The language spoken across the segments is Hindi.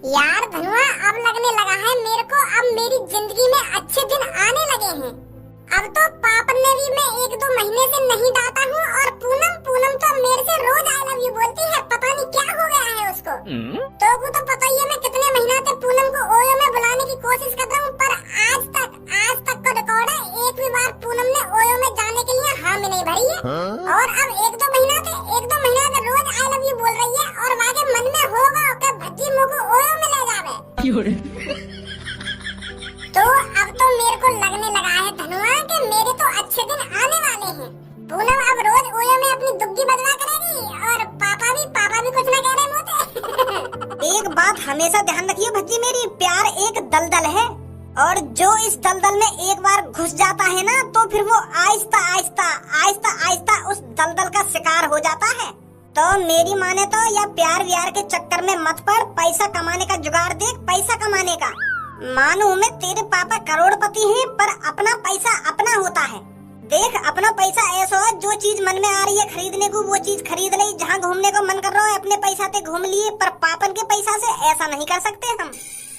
यार धनुआ, अब लगने लगा है मेरे को, अब मेरी जिंदगी में अच्छे दिन आने लगे हैं। अब तो पापन ने भी मैं 1-2 महीने से नहीं डांटा हूँ, और पूनम तो मेरे से रोज आई लव यू बोलती है। पता नहीं क्या हो गया है उसको। तो वो तो पता ही है, मैं कितने महीना से पूनम को ओयो में बुलाने की कोशिश कर रहा हूँ, पर आज तक का रिकॉर्ड है, एक भी बार पूनम ने ओयो में जाने के लिए हाँ में नहीं भरी है। और अब 1-2 महीना से रोज आई लव यू बोल रही है, और वाके मन में होगा कि भज्जी मुझको ओयो में ले जावे। तो अब तो मेरे को लगने लगा है धनुआ कि मेरे तो अच्छे दिन आने वाले हैं। पूनम अब रोज ओयो में अपनी दुग्गी बजवा करेगी, और पापा भी कुछ ना कह रहे मुझे। एक बात हमेशा ध्यान रखिए भज्जी मेरी, प्यार एक दलदल है, और जो इस दलदल में एक बार घुस जाता है ना, तो फिर वो आहिस्ता आहिस्ता उस दलदल का शिकार हो जाता है। तो मेरी माने तो या प्यार व्यार के चक्कर में मत पड़, पैसा कमाने का जुगाड़ देख, पैसा कमाने का। मानो मैं तेरे पापा करोड़पति हैं, पर अपना पैसा अपना होता है। देख, अपना पैसा ऐसा है, जो चीज मन में आ रही है खरीदने को वो चीज खरीद ली, जहाँ घूमने को मन कर रहा है अपने पैसा से घूम लिए, पर पापन के पैसा से ऐसा नहीं कर सकते हम।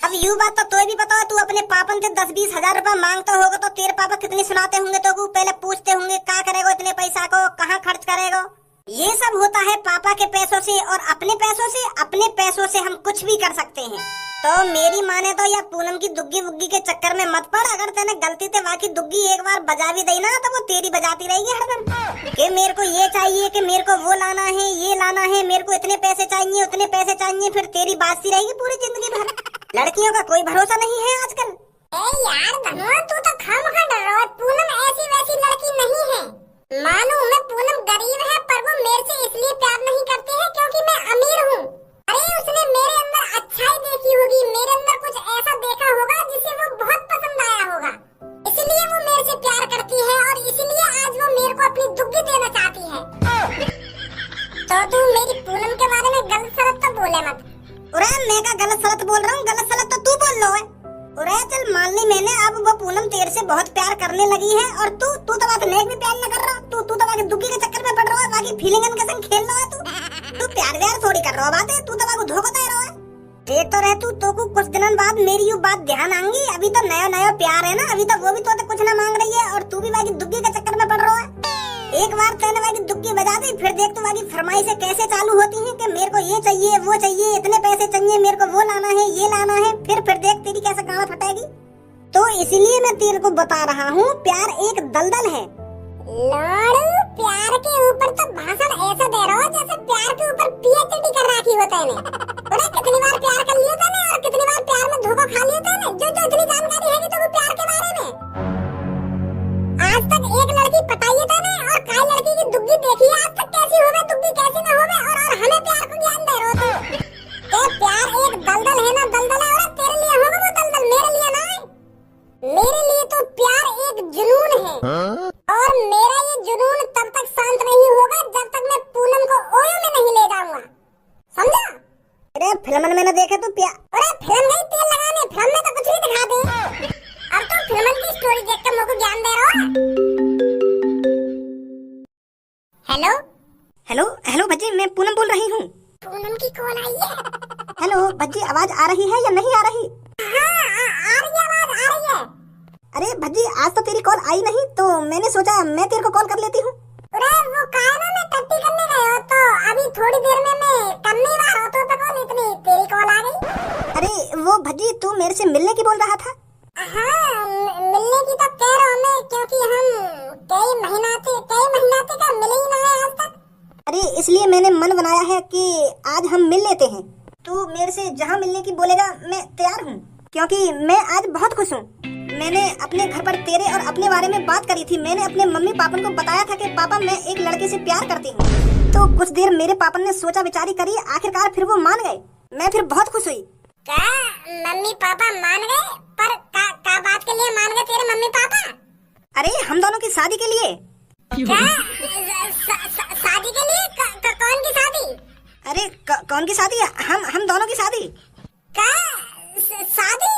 अब यू बात तो भी पता है, तू अपने पापन से 10-20 हजार रुपया मांगता होगा, तो तेरे पापा कितनी सुनाते होंगे, तो पहले पूछते होंगे क्या करेगा इतने पैसा को, कहाँ खर्च करेगा। ये सब होता है पापा के पैसों से, और अपने पैसों से हम कुछ भी कर सकते हैं। तो मेरी माने तो या पूनम की दुग्गी वुग्गी के चक्कर में मत पड़। अगर तेने गलती से वाकी दुग्गी एक बार बजा भी दी ना, तो वो तेरी बजाती रहेगी हरदम कि मेरे को ये चाहिए, कि मेरे को वो लाना है, ये लाना है, मेरे को इतने पैसे चाहिए, उतने पैसे चाहिए, फिर तेरी बातती रहेगी पूरी जिंदगी भर। लड़कियों का कोई भरोसा नहीं है आजकल। यार धनुआ, तू तो खामखा डर रहा है, पूनम ऐसी वैसी लड़की नहीं है। मानो मैं पूनम गरीब है, पर वो मेरे से इसलिए प्यार नहीं करती है क्योंकि मैं अमीर हूँ। अरे उसने मेरे अंदर अच्छाई देखी होगी, मेरे अंदर कुछ ऐसा देखा होगा जिसे वो बहुत पसंद आया होगा, इसलिए वो मेरे से प्यार करती है, और इसलिए आज वो मेरे को अपनी दुग्गी देना चाहती है। तो तू मेरी पूनम के बारे में गलत सलत तो बोले मत। अरे मैं का गलत सलत बोल रहा हूँ? गलत सलत तो तू बोल लो है। अरे चल मान ली मैंने, अब वो पूनम तेरे से बहुत प्यार करने लगी है, और तू तो बात नेक भी प्यार न कर रहा, तू तो बाकी दुग्गी के चक्कर में पड़ रहा है, बाकी फीलिंगन के संग खेल रहा है। तू प्यार व्यार थोड़ी कर रहा बात है, तू तो बाकी धोखा दे रहा है। देख तो रह तू, तो कुछ दिनों बाद मेरी यू बात ध्यान आएंगी। अभी तो नया प्यार है ना, अभी तो वो भी तो कुछ ना मांग रही है, और तू भी बाकी दुग्गी के चक्कर में पड़ रहा है। एक बार तेने वाली दुग्गी बजा दी, फिर देख तो वाली फरमाइशें कैसे चालू होती हैं कि मेरे को ये चाहिए, वो चाहिए, इतने पैसे चाहिए, मेरे को वो लाना है, ये लाना है, फिर देख तेरी कैसे गाना फटेगी। तो इसलिए मैं तेरे को बता रहा हूँ, प्यार एक दलदल है। लाडू, प्यार के ऊपर तो भाषण ऐसा दे रहा हो जैसे प्यार के ऊपर पीएचडी कर रखी होता है। अरे कितनी बार प्यार कर लिया था और कितनी बार प्यार में धोखा खा लिया था, जो इतनी जानकारी है तो वो प्यार के बारे में। आज तक एक लड़की पटाई था ना, और कई लड़की की दुग्गी देखी है, आज तक कैसी होवे दुग्गी कैसी ना होवे, और हमें प्यार को ज्ञान दे रहे हो। तो प्यार एक दलदल है ना, दलदल है, और तेरे लिए होगा वो दलदल, मेरे लिए ना है। मेरे लिए तो प्यार एक जुनून है, और मेरा ये जुनून तब तक शांत नहीं होगा जब तक मैं पूनम को ओयो में नहीं ले जाऊंगा, समझा? अरे फिल्म में न देखे तू प्यार? अरे फिल्म नहीं, तेल लगाने, फिल्म में तो कुछ भी दिखाते। अब तो फिल्म की स्टोरी देख कर मुझको ज्ञान दे रहा हो। हेलो हेलो हेलो भज्जी, मैं पूनम बोल रही हूँ। पूनम की कॉल आई है। हेलो भज्जी, आवाज आ रही है या नहीं आ रही? हाँ, आ रही है, आवाज आ रही है। अरे भज्जी, आज तो तेरी कॉल आई नहीं, तो मैंने सोचा मैं तेरे को कॉल कर लेती हूँ। अरे वो कायदा में टट्टी करने गए हो, तो अभी थोड़ी देर में मैं करने वाला हूँ, तो कॉल इतनी तेरी कॉल आ गई। अरे वो भज्जी, तू मेरे से मिलने की बोल रहा था? हाँ, मिलने की तो कह रहा हूँ मैं, क्योंकि हम कई महीना से का मिले ही ना है आज तक। अरे इसलिए मैंने मन बनाया है कि आज हम मिल लेते हैं। तू मेरे से जहाँ मिलने की बोलेगा मैं तैयार हूँ, क्योंकि मैं आज बहुत खुश हूँ। मैंने अपने घर पर तेरे और अपने बारे में बात करी थी। मैंने अपने मम्मी पापा को बताया था कि पापा मैं एक लड़के से प्यार करती हूँ। तो कुछ देर मेरे पापा ने सोचा विचारी करी, आखिरकार फिर वो मान गए। मैं फिर बहुत खुश हुई। क्या मम्मी पापा मान गए? पर का बात के लिए मान गए तेरे मम्मी पापा? अरे हम दोनों की शादी के लिए। क्या? शादी के लिए? कौन की शादी? अरे कौन की शादी? हम दोनों की शादी। क्या शादी?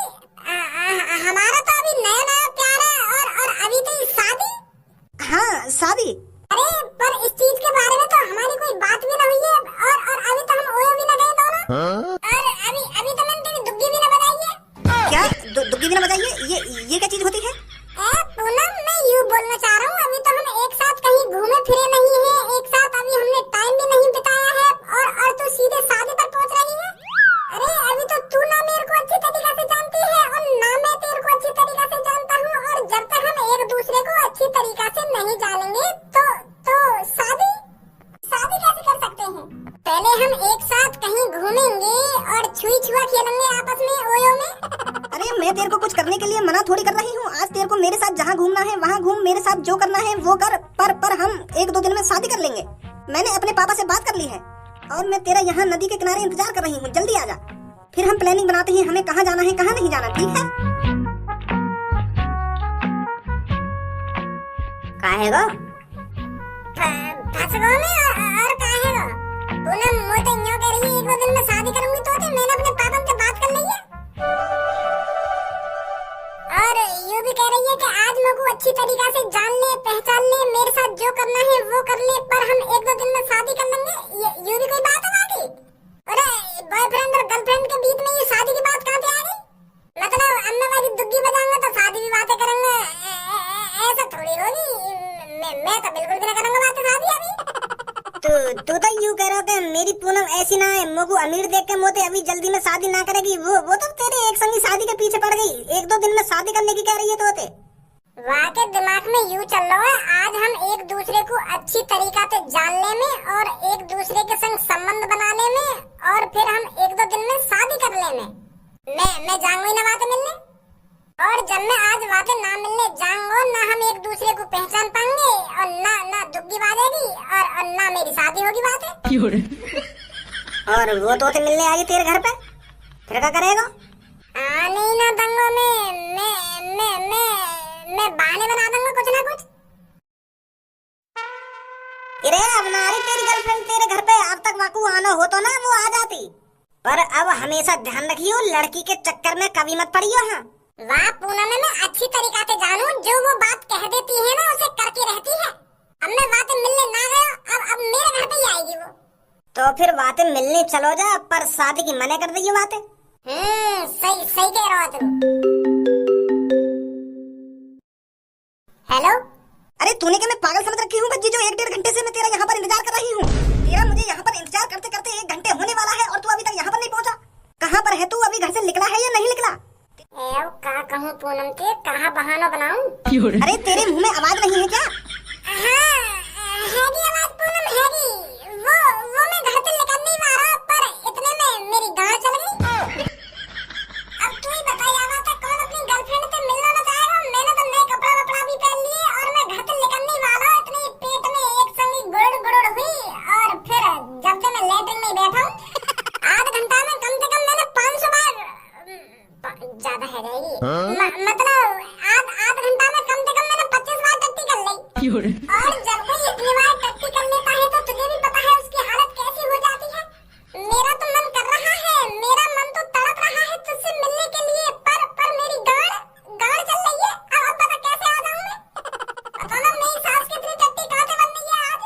हमारा तो अभी नया प्यार है, और अभी तो शादी। हाँ शादी। अरे पर इस चीज के बारे में तो हमारी कोई बात भी ना हुई है, और अभी तो हम ओयो भी ना गए दोनों। और अभी तो मैंने तेरी एक दूसरे को अच्छी तरीका से नहीं जानेंगे तो शादी शादी कैसे कर सकते हैं? पहले हम एक साथ कहीं घूमेंगे और छुई छुआ खेलेंगे आपस में ओयो में। अरे मैं तेरे को कुछ करने के लिए मना थोड़ी कर रही हूँ। आज तेरे को मेरे साथ जहाँ घूमना है वहाँ घूम, मेरे साथ जो करना है वो कर, पर हम 1-2 दिन में शादी कर लेंगे। मैंने अपने पापा से बात कर ली है और मैं तेरा यहाँ नदी के किनारे इंतजार कर रही हूँ, जल्दी आ जा। फिर हम प्लानिंग बनाते हैं हमें कहाँ जाना है कहाँ नहीं जाना, ठीक है? काहे गो? फंस गो में और काहे गो? पूनम मोटे न्यों कह रही है 1-2 दिन में शादी करूंगी तो मैंने अपने पापा से बात कर ली है। और यूं भी कह रही है कि आज मेरे को अच्छी तरीका से जान ले, पहचान ले, मेरे साथ जो करना है वो कर ले, पर हम 1-2 दिन में शादी कर लेंगे। यूं भी कोई बात है बाकी? अरे बॉयफ्रेंड और गर्लफ्रेंड के बीच में ये शादी की बात कहाँ से आ गई? मतलब अम्मा वाली दुग्गी बजाऊंगा तो शादी की बातें करेंगे, ऐसा थोड़ी होगी। मैं तो बिल्कुल भी ना करूंगा बातें शादी अभी। तू तो यूं कह रहा है मेरी पूनम ऐसी ना है, मोगू अमीर देख के मोते अभी जल्दी में शादी ना करेगी। वो तो तेरे एक संगी शादी के पीछे पड़ गई, 1-2 दिन में शादी करने की कह रही है तोते। वाके दिमाग में यूं चल रहा है आज हम एक दूसरे को अच्छी तरीका से जानने में और एक दूसरे के संग संबंध बनाने में और फिर हम 1-2 दिन में शादी कर लेने। मैं जाऊंगी ना बातें मिलने, और जब मैं आज बातें ना मिलने जाऊंगा ना हम एक दूसरे को पहचान पाएंगे और ना दुग्गी बाजेगी और ना मेरी शादी होगी बातें। और वो तोते मिलने आई तेरे घर पे, फिर क्या करेगा? नहीं ना दंगों में मैं बहाने बना दूंगा कुछ ना कुछ। अरे अब ना रही तेरी गर्लफ्रेंड तेरे घर पे, अब तक वाकू आना हो तो ना वो आ जाती। पर अब हमेशा ध्यान रखियो लड़की के चक्कर में कभी मत पड़ियो। हाँ वाह पूनम मैं अच्छी तरीका से जानूं, जो वो बात कह देती है ना उसे करके रहती है। अब मैं बातें मिलने ना गया, अब मेरे घर पे ही आएगी वो। तो फिर बातें मिलने चलो जा, पर शादी की मना कर दी बातें। सही कह रहा हो तुम। हेलो, अरे तूने क्या मैं पागल समझ रखी हूँ बच्ची, जो 1-1.5 घंटे से मैं तेरा यहाँ पर इंतजार कर रही हूँ। तेरा मुझे यहाँ पर इंतजार करते करते 1 घंटे होने वाला है और तू अभी तक यहाँ पर नहीं पहुँचा। कहाँ पर है तू? अभी घर से निकला है या नहीं निकला? कहा कहूँ पूनम के, कहा बहाना बनाऊं? अरे तेरे मुंह में आवाज नहीं है क्या? हाँ, हैगी आवाज पूनम हैगी। वो मैं घर से निकल नहीं पा रहा, पर इतने में मेरी गांड चल गई। अब तू ही बता यार, कौन अपनी गर्लफ्रेंड से मिलना ना चाहेगा? मैंने तो नए कपड़ा भी पहन लिए और मैं घर से निकल नहीं पा रहा। इतनी पेट में एक संगी गुड़ हुई और फिर जब से मैं लेटरिन में बैठा हूँ आध घंटा में कम से कम मैंने 500 बार, ज्यादा है जाएगी, मतलब आध घंटा में कम से कम मैंने 25 बार टट्टी कर ली। और जब कोई इतनी बार टट्टी कर लेता है तो तुझे भी पता है उसकी हालत कैसी हो जाती है। मेरा तो मन कर रहा है, मेरा मन तो तड़प रहा है तुझसे मिलने के लिए, पर मेरी गाड़ चल रही है। अब पता कैसे आ जाऊं मैं? पता ना मेरी सास कितनी टट्टी कहाँ से बन रही है आज।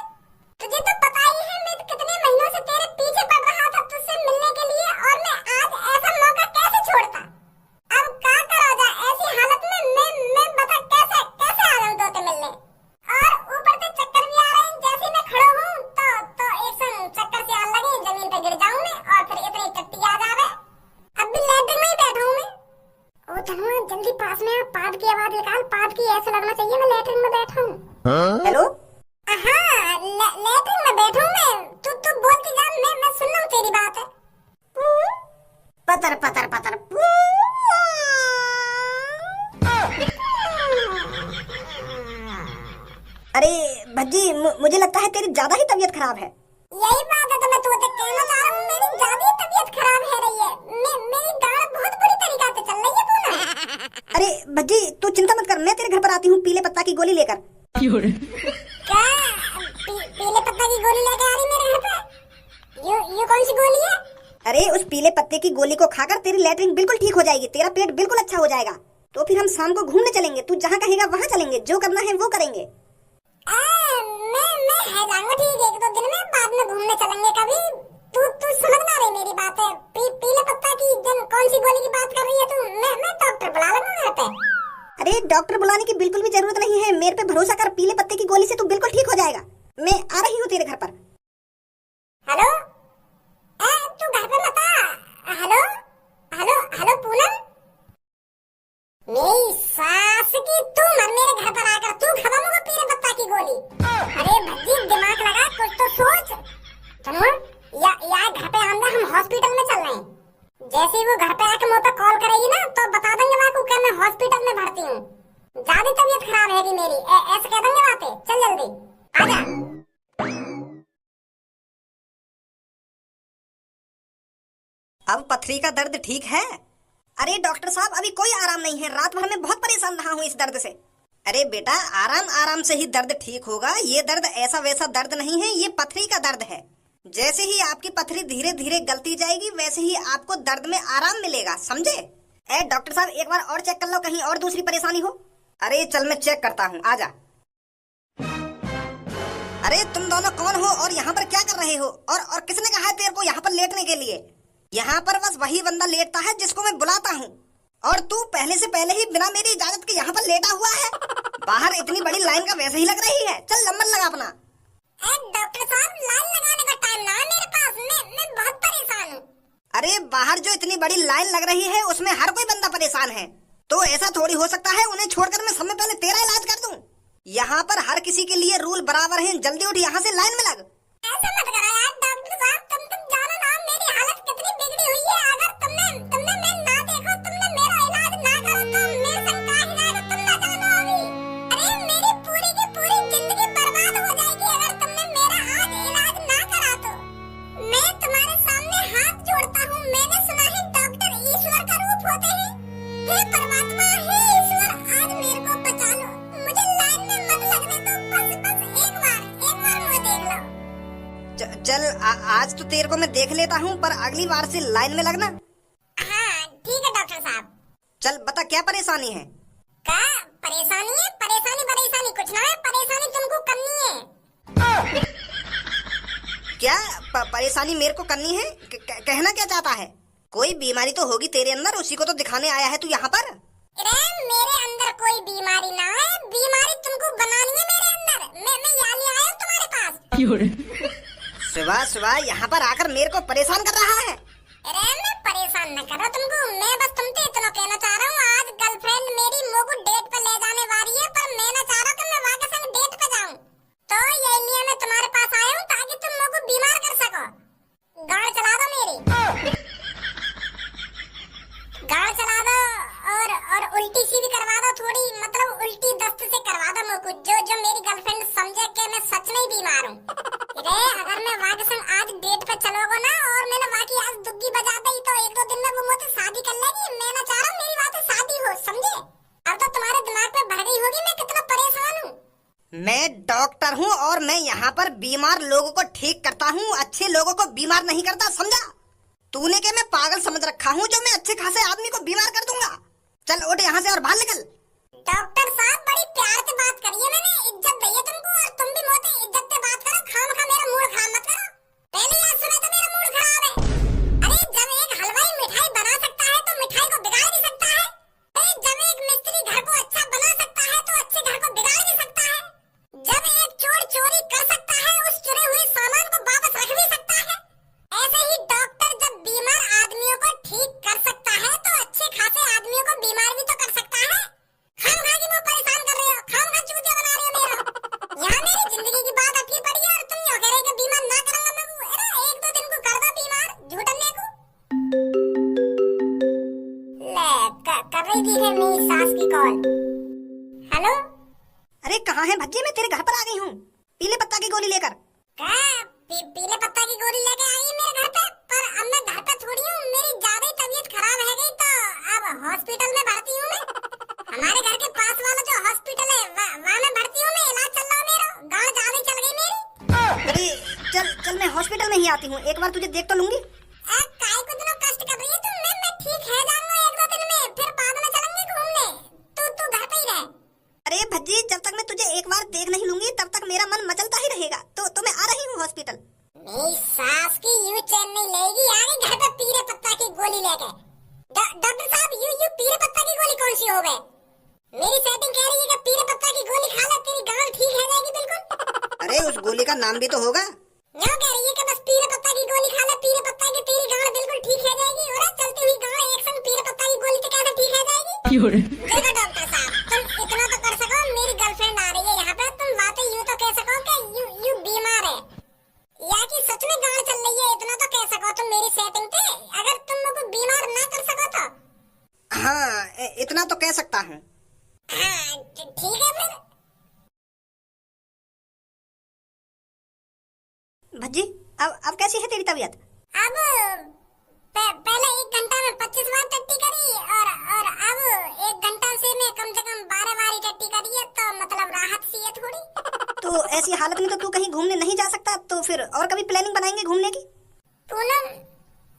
तुझे तो पता ही है मैं कितने महीनों से तेरे पीछे पड़ रहा था तुझसे मिलने के लिए, और मैं आज ऐसा मौका कैसे छोड़ता? अब क्या करा जाए ऐसी हालत में? मैं बता कैसे आ जाऊं तोते मिलने? और ऊपर से चक्कर भी आ रहे हैं। जैसे मैं खड़ा हूँ तो एक संग चक्कर से आने लगे, जमीन पे गिर जाऊं मैं और फिर इतनी टट्टी आ जावे। अब भी लेटरिन में ही बैठा हूँ मैं। ओ धनुआ जल्दी पास में आ, पाद की आवाज निकाल, पाद की, ऐसा लगना चाहिए मैं लेटरिन में बैठा हूँ। हेलो, हाँ लेटरिन में बैठा हूँ मैं। तू बोलती जा, मैं सुन रहा हूँ तेरी बात। पतर पतर पतर। अरे भज्जी मुझे लगता है तेरी ज्यादा ही तबीयत खराब है। यही बात है तो मैं तुझे कहना चाह रहा हूँ, मेरी ज्यादा ही तबीयत खराब है रही है। मेरी गाड़ बहुत बुरी तरीका से चल रही है पूनम। अरे भज्जी तू चिंता मत कर, मैं तेरे घर पर आती हूँ पीले पत्ता की गोली लेकर। क्या पीले पत्ता की गोली लेकर आ रही मेरे घर पे? ये कौन सी गोली है? अरे उस पीले पत्ते की गोली को खाकर तेरी लैट्रिन बिल्कुल ठीक हो जाएगी, तेरा पेट बिल्कुल अच्छा हो जाएगा। तो फिर हम शाम को घूमने चलेंगे, तू जहाँ कहेगा वहाँ चलेंगे, जो करना है वो करेंगे। मैं है जाऊंगा ठीक, 1-2 दिन में बाद में घूमने चलेंगे कभी। तू समझ ना रही मेरी बात है। पीले पत्ता की कौन सी गोली की बात कर रही है तू? मैं डॉक्टर बुला लूंगा घर पे। अरे डॉक्टर बुलाने की बिल्कुल भी जरूरत नहीं है, मेरे पे भरोसा कर, पीले पत्ते की गोली से तू बिल्कुल ठीक हो जाएगा। मैं आ रही हूँ तेरे घर पर। हेलो, तू घर पे मत आ। हेलो पूनम, मेरी सास की तू मेरे घर पर आ मेरी, ऐसे कह देंगे बातें। चल जल्दी आजा। अब पथरी का दर्द ठीक है? अरे डॉक्टर साहब, अभी कोई आराम नहीं है, रात भर में बहुत परेशान रहा हूँ इस दर्द से। अरे बेटा, आराम आराम से ही दर्द ठीक होगा। ये दर्द ऐसा वैसा दर्द नहीं है, ये पथरी का दर्द है। जैसे ही आपकी पथरी धीरे धीरे गलती जाएगी वैसे ही आपको दर्द में आराम मिलेगा, समझे? डॉक्टर साहब, एक बार और चेक कर लो, कहीं और दूसरी परेशानी हो। अरे चल मैं चेक करता हूँ, आजा। अरे तुम दोनों कौन हो और यहाँ पर क्या कर रहे हो? और किसने कहा है तेरे को यहाँ पर लेटने के लिए? यहाँ पर बस वही बंदा लेटता है जिसको मैं बुलाता हूँ, और तू पहले से पहले ही बिना मेरी इजाजत के यहाँ पर लेटा हुआ है। बाहर इतनी बड़ी लाइन का वैसे ही लग रही है, चल नंबर लगा अपना। डॉक्टर साहब, लाइन लगाने का टाइम ना है मेरे पास, मैं बहुत परेशान हूँ। अरे बाहर जो इतनी बड़ी लाइन लग रही है उसमें हर कोई बंदा परेशान है, तो ऐसा थोड़ी हो सकता है उन्हें छोड़कर मैं समय पहले तेरा इलाज कर दूं। यहाँ पर हर किसी के लिए रूल बराबर हैं, जल्दी उठ यहाँ से, लाइन में लग। ऐसा मत करो यार डॉक्टर साहब, तुम जानो ना मेरी हालत कितनी बिगड़ी हुई है। अगर तुमने मैं ना देखो, तुमने मेरा इलाज ना करो तो मेरे संग का ही जाएगा, तुम ना जानो अभी। अरे मेरी पूरी की पूरी जिंदगी बर्बाद हो जाएगी अगर तुमने मेरा आज इलाज ना करा तो। मैं तुम्हारे सामने हाथ जोड़ता हूँ, मैंने सुना है डॉक्टर ईश्वर का रूप होते हैं। हे परमात्मा, हे ईश्वर, आज मेरे को बचा लो, मुझे लाइन में मत लगने दो, बस एक बार मुझे देख लो। चल आज तो तेरे को मैं देख लेता हूँ, पर अगली बार से लाइन में लगना। हाँ ठीक है डॉक्टर साहब। चल बता क्या परेशानी है? क्या परेशानी है? परेशानी कुछ ना है, परेशानी तुमको करनी है। क्या परेशानी मेरे को करनी है? कहना क्या चाहता है? कोई बीमारी तो होगी तेरे अंदर, उसी को तो दिखाने आया है तू यहाँ पर। अरे मेरे अंदर कोई बीमारी ना है, बीमारी तुमको बनानी है मेरे अंदर। मैं यहाँ ले आया हूँ तुम्हारे पास। सुबह सुबह यहाँ पर आकर मेरे को परेशान कर रहा है। अरे मैं परेशान न करो तुमको, मैं बस तुमसे इतना कहना चाह रहा हूँ, आज गर्लफ्रेंड मेरी मुझ को डेट पे ले जाने वाली है, पर मैं ना चाह रहा कि मैं वहाँ के संग डेट पे जाऊँ, तो यही लिए मैं तुम्हारे पास आया हूँ ताकि तुम मुझ को बीमार कर सको। गाड़ी चला दो मेरी, गाड़ी चला दो, और उल्टी सी भी करवा दो थोड़ी, मतलब उल्टी दस्त से करवा दो मुझको, जो मेरी गर्लफ्रेंड समझे कि मैं सच में ही बीमार हूँ। अगर मैं वहाँ के संग आज डेट पे चलोगे ना और मैंने वहाँ की आज दुग्गी बजा दी तो एक दो दिन में वो मुझसे शादी कर लेगी। मैं ना चाह रहा हूँ मेरी बात से शादी हो, समझे? अब तो तुम्हारे दिमाग पे भर गई होगी मैं कितना परेशान हूँ। मैं डॉक्टर हूँ और मैं यहाँ पर बीमार लोगों को ठीक करता हूँ, अच्छे लोगों को बीमार नहीं करता, समझा? तूने क्या मैं पागल समझ रखा हूँ जो मैं अच्छे खासे आदमी को बीमार कर दूंगा? चल उठ यहाँ से और बाहर निकल। डॉक्टर साहब, बड़ी प्यार से बात करिए, मैंने इज्जत दी है तुमको, और तुम भी मोटे इज्जत से बात करो, खामखा मेरा मूड खराब मत करो। पहले यार सुने तो मेरा मूड खराब है। अरे जब एक हलवाई मिठाई बना सकता है तो मिठाई को बिगाड़ भी सकता है। अरे जब एक मिस्त्री घर को अच्छा बना सकता है तो अच्छे घर को बिगाड़ भी सकता है। जब एक चोर चोरी कर सकता है, उस चुरे हुए सामान को वापस रख भी सकता है। ऐसे ही डॉक्टर जब बीमार आदमियों को ठीक कर सकता है तो अच्छे खासे आदमियों को बीमार भी तो कर सकता है। खामखा की मुझे परेशान कर रहे हो, खामखा चूतिया बना रहे हो मेरा। यहाँ मेरी जिंदगी की बात अटकी पड़ी है और तुम यूँ कह रहे हो कि बीमार ना करूंगा मैं को। अरे एक दो दिन को कर दो बीमार, झूठने को। ले कर रही थी फिर मेरी सास की कॉल। हेलो। अरे कहाँ है भज्जी? मैं तेरे घर पर आ गई हूँ पीले पत्ता की गोली लेकर। पीले पत्ता की गोली लेके आई है मेरे घर पे, पर अब मैं घर पे थोड़ी हूँ, मेरी ज्यादा ही तबीयत खराब है गई तो अब हॉस्पिटल में भर्ती हूँ मैं। हमारे घर के पास वाला जो हॉस्पिटल है वहाँ में भर्ती हूँ मैं, इलाज चल रहा है मेरा, गाँव ज्यादा ही चल गई मेरी। अरे चल मैं हॉस्पिटल में ही आती हूँ, एक बार तुझे देख तो लूंगी। काहे को इतना कष्ट कर रही है तुम? मैं ठीक है जाऊंगा एक दो दिन में, फिर बाद में चलेंगे घूमने, तू घर पे ही रह। अरे भज्जी, जब तक मैं तुझे एक बार देख नहीं लूंगी तब तक मेरा मन मचलता ही रहेगा, तो मैं आ रही हूँ हॉस्पिटल। मेरी सास की यूं चैन नहीं लेगी, आ गई घर पे पीले पत्ता की गोली लेके। डॉक्टर साहब, यू पीले पत्ता की गोली कौन सी हो गई? मेरी सेटिंग कह रही है कि पीले पत्ता की गोली खा ले, तेरी गांड ठीक हो जाएगी बिल्कुल। अरे उस गोली का नाम भी तो होगा। न्यों कह रही है कि बस पीले पत्ता की गोली खा ले, पीले पत्ता की तेरी गांड बिल्कुल ठीक हो जाएगी। और चलती हुई गांड एक संग पीले पत्ता की गोली से कैसे ठीक हो जाएगी? देखो डॉक्टर साहब, तुम इतना तो कर सको, मेरी गर्लफ्रेंड आ रही है यहाँ पे, तुम बातें यूं तो कह सको कि यू बीमार है या कि सच में गांड चल रही है, इतना तो कह सको तुम मेरी सेटिंग पे। अगर तुम मुझको बीमार ना कर सको तो। हाँ इतना तो कह सकता हूँ। हाँ ठीक है फिर, भज्जी अब कैसी है तेरी तबीयत? अब पहले 1 घंटा में 25 बार टट्टी करी और अब 1 घंटा से मैं कम से कम 12 बार ही टट्टी करी है, तो मतलब राहत सी है थोड़ी। तो ऐसी हालत में तो तू कहीं घूमने नहीं जा सकता, तो फिर और कभी प्लानिंग बनाएंगे घूमने की। पूनम,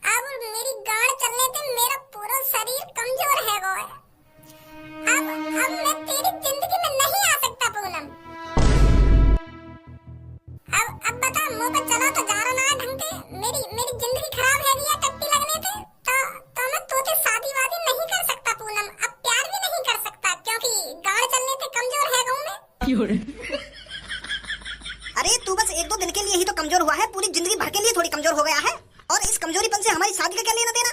अब मेरी गांड चलने से मेरा पूरा शरीर कमजोर है वो है। अब मैं तेरी जिंदगी में नहीं आ सकता पूनम। अब बता, मुंह पे चला तो जा रहा ना है ढंग से। मेरी जिंदगी खराब है गया टट्टी लगने से। तो मैं तुझसे शादी वादी नहीं कर सकता पूनम, अब प्यार भी नहीं कर सकता, क्योंकि गांड चलने से कमजोर है गाँव में। अरे तू बस 1-2 दिन के लिए ही तो कमजोर हुआ है, पूरी जिंदगी भर के लिए थोड़ी कमजोर हो गया है। और इस कमजोरीपन से हमारी शादी का क्या लेना देना?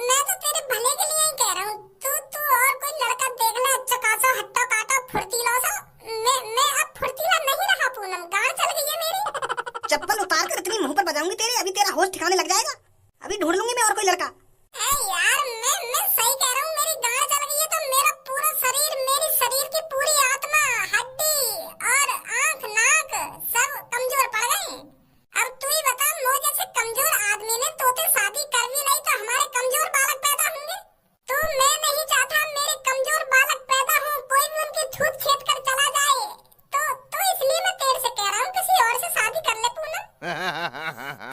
मैं तो तेरे भले के लिए ही कह रहा हूँ। तू और कोई लड़का देख ले, चकासा हट्टा काटा फुर्तीला सा। मैं अब फुर्तीला नहीं रहा पूनम, गांड चल गई है मेरी। चप्पल उतार कर इतनी मुंह पर बजाऊंगी तेरे, अभी तेरा होश ठिकाने लग जाएगा। अभी ढूंढ लूंगी मैं और कोई लड़का। यार मैं सही कह रहा हूँ, मेरी गांड चल गई है तो मेरा पूरा शरीर, मेरी शरीर की पूरी आत्मा, हड्डी और आंख नाक सब कमजोर पड़ गए। अब तू ही बता, मुझ जैसे कमजोर आदमी ने तोते शादी कर भी नहीं तो हमारे कमजोर बालक पैदा होंगे। तो मैं नहीं चाहता मेरे कमजोर बालक पैदा हो, कोई भी उनकी छूत छेद कर चला जाए। तो इसलिए मैं तेरे से कह रहा हूँ किसी और से शादी कर ले पूनम।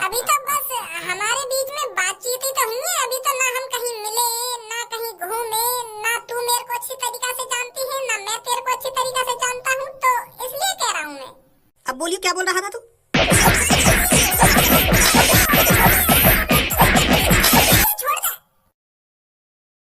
अभी तो बस हमारे बीच में बातचीत ही तो हुई है, अभी तो ना हम कहीं मिले, ना कहीं घूमे, ना तू मेरे को अच्छी तरीका से जानती है, ना मैं तेरे को अच्छी तरीका से जानता हूँ, तो इसलिए कह रहा हूँ मैं। अब बोलिए क्या बोल रहा था तू?